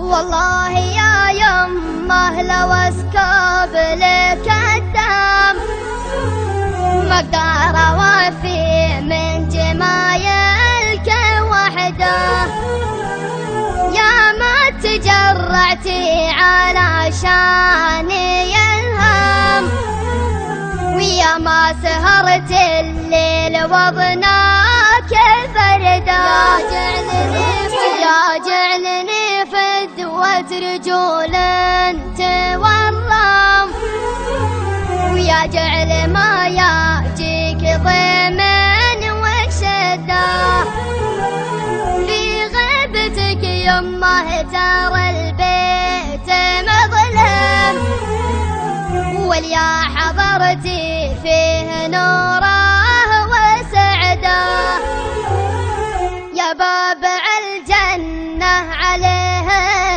والله يا يمه لو اسكب لك الدم ما اقدر اوفي من جمايلك وحده. يا ما تجرعتي علشاني الهم ويا ما سهرت الليل وضناك فردا. يا جعلني فدوة رجول تورم ويا جعل ما يجيك ضمن وشده. في غيبتك يمه ترى البيت مظلم واليا حضرتي فيه نوره وسعده. يا باب الجنة عليه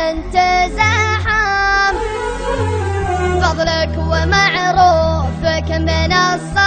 انت زحام فضلك ومعروفك من الصلاة